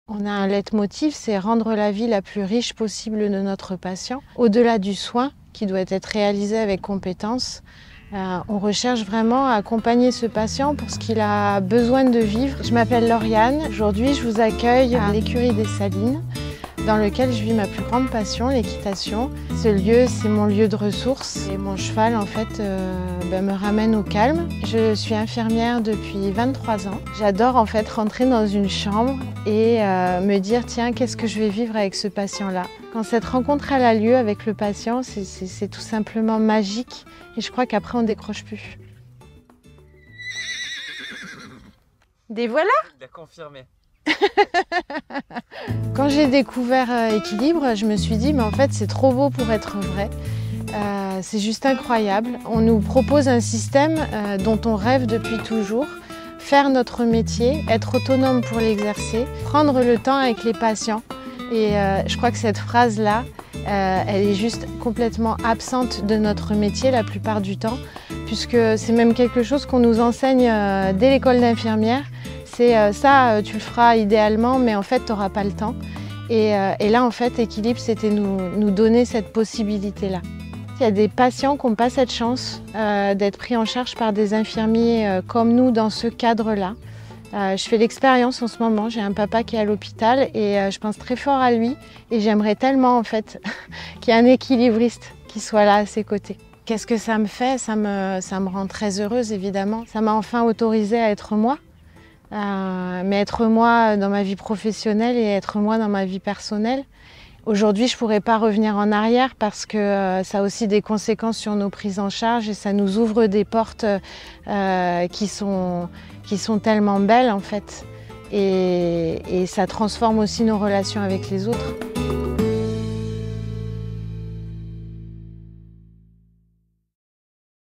On a un leitmotiv, c'est rendre la vie la plus riche possible de notre patient. Au-delà du soin qui doit être réalisé avec compétence, on recherche vraiment à accompagner ce patient pour ce qu'il a besoin de vivre. Je m'appelle Lauriane. Aujourd'hui, je vous accueille à l'écurie des Salines, dans lequel je vis ma plus grande passion, l'équitation. Ce lieu, c'est mon lieu de ressources et mon cheval, en fait, me ramène au calme. Je suis infirmière depuis 23 ans. J'adore, en fait, rentrer dans une chambre et me dire, tiens, qu'est-ce que je vais vivre avec ce patient-là? Quand cette rencontre elle a lieu avec le patient, c'est tout simplement magique et je crois qu'après, on ne décroche plus. Des voilà? Il a confirmé. Quand j'ai découvert Équilibre, je me suis dit, mais en fait, c'est trop beau pour être vrai. C'est juste incroyable. On nous propose un système dont on rêve depuis toujours. Faire notre métier, être autonome pour l'exercer, prendre le temps avec les patients. Et je crois que cette phrase-là, elle est juste complètement absente de notre métier la plupart du temps, puisque c'est même quelque chose qu'on nous enseigne dès l'école d'infirmière. C'est ça, tu le feras idéalement, mais en fait, tu n'auras pas le temps. Et là, en fait, Équilibre, c'était nous donner cette possibilité-là. Il y a des patients qui n'ont pas cette chance d'être pris en charge par des infirmiers comme nous dans ce cadre-là. Je fais l'expérience en ce moment, j'ai un papa qui est à l'hôpital et je pense très fort à lui. Et j'aimerais tellement, en fait, qu'il y ait un équilibriste qui soit là à ses côtés. Qu'est-ce que ça me fait? Ça me rend très heureuse, évidemment. Ça m'a enfin autorisée à être moi. Mais être moi dans ma vie professionnelle et être moi dans ma vie personnelle. Aujourd'hui, je ne pourrais pas revenir en arrière parce que ça a aussi des conséquences sur nos prises en charge et ça nous ouvre des portes qui sont tellement belles en fait. Et ça transforme aussi nos relations avec les autres.